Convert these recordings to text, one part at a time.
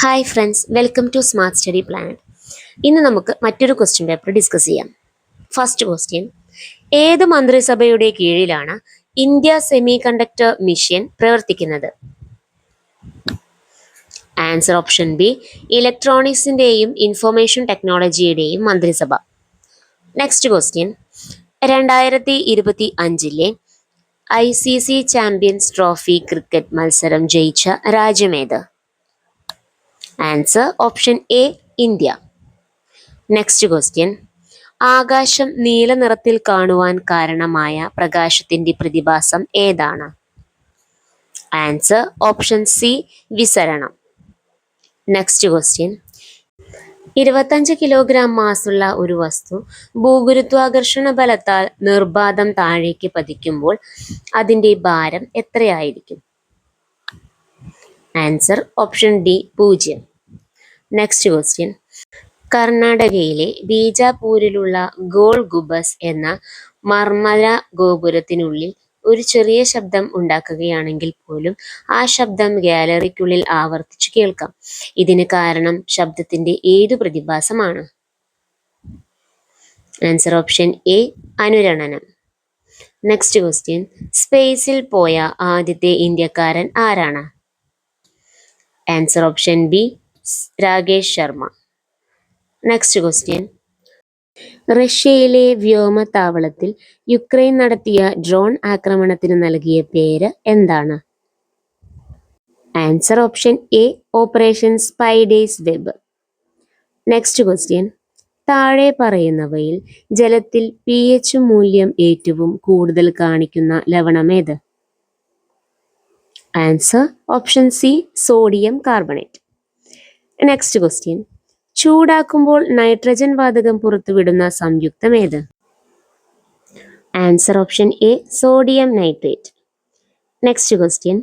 Hi friends, welcome to smart study planet. ഇന്ന് നമുക്ക് മറ്റൊരു ക്വസ്റ്റ്യൻ പേപ്പർ ഡിസ്കസ് ചെയ്യാം. ഫസ്റ്റ് ക്വസ്റ്റ്യൻ: ഏത് മന്ത്രിസഭയുടെ കീഴിലാണ് ഇന്ത്യ സെമി കണ്ടക്ടർ മിഷൻ പ്രവർത്തിക്കുന്നത്? ആൻസർ ഓപ്ഷൻ ബി, ഇലക്ട്രോണിക്സിന്റെയും ഇൻഫർമേഷൻ ടെക്നോളജിയുടെയും മന്ത്രിസഭ. Next question: 2025 ICC champions trophy cricket മത്സരം ജയിച്ച രാജ്യമേത്? Answer option A, India. Next question: ആകാശം നീല നിറത്തിൽ കാണുവാൻ കാരണമായ പ്രകാശത്തിന്റെ പ്രതിഭാസം ഏതാണ്? ആൻസർ ഓപ്ഷൻ സി, വിസരണം. നെക്സ്റ്റ് ക്വസ്റ്റ്യൻ: 25 കിലോഗ്രാം മാസുള്ള ഒരു വസ്തു ഭൂഗുരുത്വാകർഷണ ബലത്താൽ നിർബാധം താഴേക്ക് പതിക്കുമ്പോൾ അതിന്റെ ഭാരം എത്രയായിരിക്കും? Answer option D, 0. Next question: കർണാടകയിലെ ബീജാപൂരിലുള്ള ഗോൾ ഗുബസ് എന്ന മർമര ഗോപുരത്തിനുള്ളിൽ ഒരു ചെറിയ ശബ്ദം ഉണ്ടാക്കുകയാണെങ്കിൽ പോലും ആ ശബ്ദം ഗാലറിക്കുള്ളിൽ ആവർത്തിച്ചു കേൾക്കാം. ഇതിന് കാരണം ശബ്ദത്തിന്റെ ഏതു പ്രതിഭാസമാണ്? ആൻസർ ഓപ്ഷൻ എ, അനുരണനം. നെക്സ്റ്റ് ക്വസ്റ്റ്യൻ: സ്പേസിൽ പോയ ആദ്യത്തെ ഇന്ത്യക്കാരൻ ആരാണ്? Answer option B, Rakesh Sharma. Next question: റഷ്യയിലെ വ്യോമതാവളത്തിൽ യുക്രൈൻ നടത്തിയ ഡ്രോൺ ആക്രമണത്തിന് നൽകിയ പേര് എന്താണ്? Answer option A, operation spider's web. നെക്സ്റ്റ് ക്വസ്റ്റ്യൻ: താഴെ പറയുന്നവയിൽ ജലത്തിൽ pH മൂല്യം ഏറ്റവും കൂടുതൽ കാണിക്കുന്ന ലവണമേത്? Answer option C, sodium carbonate. Next question: ചൂടാക്കുമ്പോൾ നൈട്രജൻ വാതകം പുറത്തുവിടുന്ന സംയുക്തം ഏത്? Answer option A, sodium nitrate. Next question: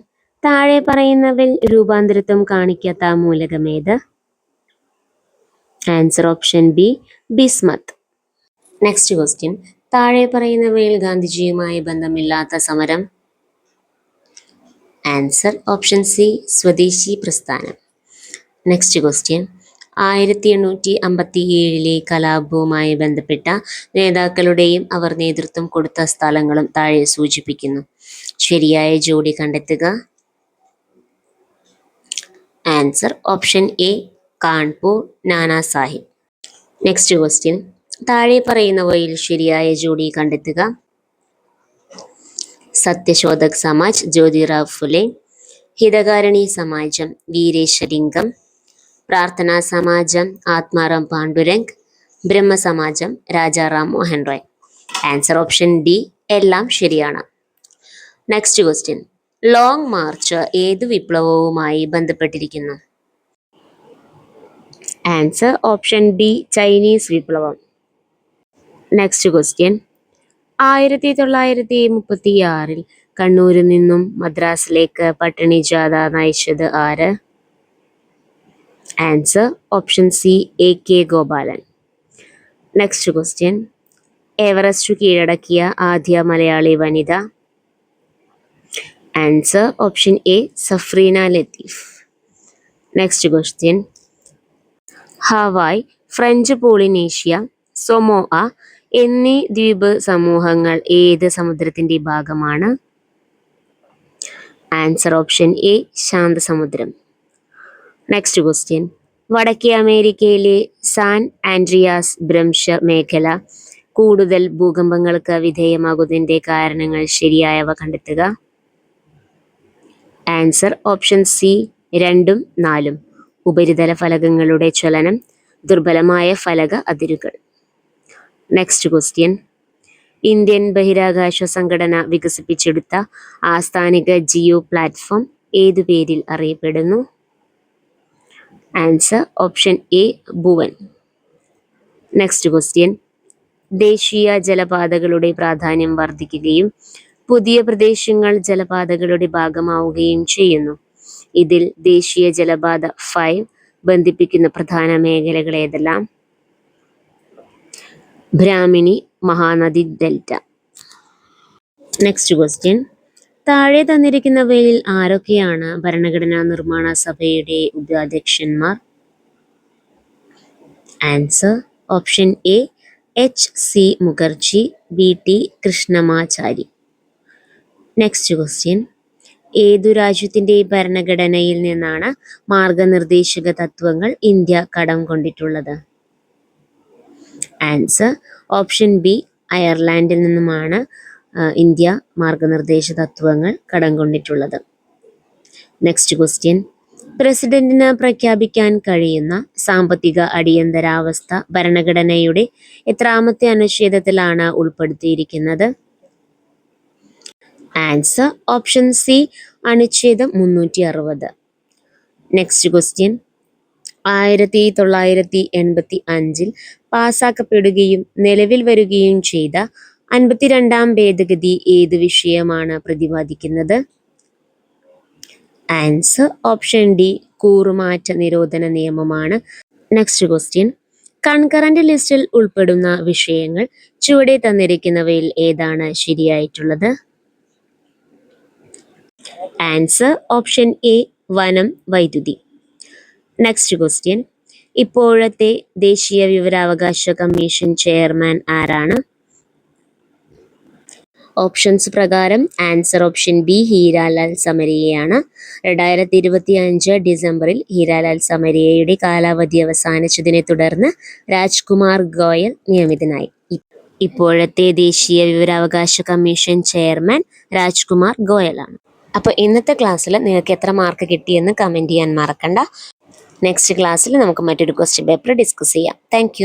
താഴെ പറയുന്നവയിൽ രൂപാന്തരത്വം കാണിക്കാത്ത മൂലകം ഏത്? Answer option B, bismuth. Next question: താഴെ പറയുന്നവയിൽ ഗാന്ധിജിയുമായി ബന്ധമില്ലാത്ത സമരം? ആൻസർ ഓപ്ഷൻ സി, സ്വദേശി പ്രസ്ഥാനം. നെക്സ്റ്റ് ക്വസ്റ്റ്യൻ: 1857 കലാപവുമായി ബന്ധപ്പെട്ട നേതാക്കളുടെയും അവർ നേതൃത്വം കൊടുത്ത സ്ഥലങ്ങളും താഴെ സൂചിപ്പിക്കുന്നു. ശരിയായ ജോഡി കണ്ടെത്തുക. Answer option A, Kanpur, Nana Sahib. Next question: താഴെ പറയുന്നവയിൽ ശരിയായ ജോഡി കണ്ടെത്തുക. Satyashodhak Samaj, Jyotirao Phule. ഹിതകാരണി Samajam, Veeresalingam. Prarthana Samajam, Atmaram Pandurang. Brahmasamajam, Rajaram Mohan Roy. Answer option D, എല്ലാം ശരിയാണ്. നെക്സ്റ്റ് ക്വസ്റ്റ്യൻ: ലോങ് മാർച്ച് ഏതു വിപ്ലവവുമായി ബന്ധപ്പെട്ടിരിക്കുന്നു? ആൻസർ ഓപ്ഷൻ ഡി, ചൈനീസ് വിപ്ലവം. നെക്സ്റ്റ് ക്വസ്റ്റ്യൻ: 1936 കണ്ണൂരിൽ നിന്നും മദ്രാസിലേക്ക് പട്ടിണി ജാഥ നയിച്ചത് ആര്? Answer option C, A K Gopalan. Next question: Everest കീഴടക്കിയ ആദ്യ മലയാളി വനിത? Answer option A, Safrina Latheef. Next question: Hawaii, French Polynesia, Samoa എന്നീ ദ്വീപ് സമൂഹങ്ങൾ ഏത് സമുദ്രത്തിന്റെ ഭാഗമാണ്? Answer option A, ശാന്തസമുദ്രം. Next question: വടക്കേ അമേരിക്കയിലെ സാൻ ആൻഡ്രിയാസ് ഭ്രംശ മേഖല കൂടുതൽ ഭൂകമ്പങ്ങൾക്ക് വിധേയമാകുന്നതിന്റെ കാരണങ്ങൾ ശരിയായവ കണ്ടെത്തുക. ആൻസർ ഓപ്ഷൻ സി, 2ഉം 4ഉം. ഉപരിതല ഫലകങ്ങളുടെ ചലനം, ദുർബലമായ ഫലക അതിരുകൾ. നെക്സ്റ്റ് ക്വസ്റ്റ്യൻ: ഇന്ത്യൻ ബഹിരാകാശ സംഘടന വികസിപ്പിച്ചെടുത്ത ആസ്ഥാനിക ജിയോ പ്ലാറ്റ്ഫോം ഏതു പേരിൽ അറിയപ്പെടുന്നു? Answer option A, Bhuvan. Next question: ദേശീയ ജലപാതകളുടെ പ്രാധാന്യം വർദ്ധിക്കുകയും പുതിയ പ്രദേശങ്ങൾ ജലപാതകളുടെ ഭാഗമാവുകയും ചെയ്യുന്നു. ഇതിൽ ദേശീയ ജലപാത 5 ബന്ധിപ്പിക്കുന്ന പ്രധാന മേഖലകൾ ഏതെല്ലാം? Brahmani Mahanadi delta. Next question: താഴെ തന്നിരിക്കുന്നവയിൽ ആരൊക്കെയാണ് ഭരണഘടനാ നിർമ്മാണ സഭയുടെ ഉപാധ്യക്ഷന്മാർ? Answer option A H.C. Mukherjee, B.T. Krishnamachari. Next question. ഏതു രാജ്യത്തിന്റെ ഭരണഘടനയിൽ നിന്നാണ് മാർഗനിർദ്ദേശക തത്വങ്ങൾ ഇന്ത്യ കടം കൊണ്ടിട്ടുള്ളത്? ആൻസർ ഓപ്ഷൻ ബി അയർലാൻഡിൽ നിന്നുമാണ് ഇന്ത്യ മാർഗനിർദ്ദേശ തത്വങ്ങൾ കടം കൊണ്ടിട്ടുള്ളത്. Next question. പ്രസിഡന്റിന് പ്രഖ്യാപിക്കാൻ കഴിയുന്ന സാമ്പത്തിക അടിയന്തരാവസ്ഥ ഭരണഘടനയുടെ എത്രാമത്തെ അനുച്ഛേദത്തിലാണ് ഉൾപ്പെടുത്തിയിരിക്കുന്നത്? ആൻസർ ഓപ്ഷൻ സി അനുച്ഛേദം 360. Next question. 1985 പാസാക്കപ്പെടുകയും നിലവിൽ വരികയും ചെയ്ത 52-ാം ഭേദഗതി ഏത് വിഷയമാണ് പ്രതിപാദിക്കുന്നത്? ആൻസർ ഓപ്ഷൻ ഡി കൂറുമാറ്റ നിരോധന നിയമമാണ്. Next question. കൺകറന്റ് ലിസ്റ്റിൽ ഉൾപ്പെടുന്ന വിഷയങ്ങൾ ചുവടെ തന്നിരിക്കുന്നവയിൽ ഏതാണ് ശരിയായിട്ടുള്ളത്? ആൻസർ ഓപ്ഷൻ എ വനം, വൈദ്യുതി. Next question. ഇപ്പോഴത്തെ ദേശീയ വിവരാവകാശ കമ്മീഷൻ ചെയർമാൻ ആരാണ്? ഓപ്ഷൻസ് പ്രകാരം ആൻസർ ഓപ്ഷൻ ബി ഹീരാലാൽ സമരിയയാണ്. 2025 ഡിസംബറിൽ ഹീരാലാൽ സമരിയയുടെ കാലാവധി അവസാനിച്ചതിനെ തുടർന്ന് രാജ്കുമാർ ഗോയൽ നിയമിതനായി. ഇപ്പോഴത്തെ ദേശീയ വിവരാവകാശ കമ്മീഷൻ ചെയർമാൻ രാജ്കുമാർ ഗോയലാണ്. അപ്പോൾ ഇന്നത്തെ ക്ലാസ്സിൽ നിങ്ങൾക്ക് എത്ര മാർക്ക് കിട്ടിയെന്ന് കമൻറ്റ് ചെയ്യാൻ മറക്കണ്ട. നെക്സ്റ്റ് ക്ലാസ്സിൽ നമുക്ക് മറ്റൊരു ക്വസ്റ്റ്യൻ പേപ്പർ ഡിസ്കസ് ചെയ്യാം. താങ്ക്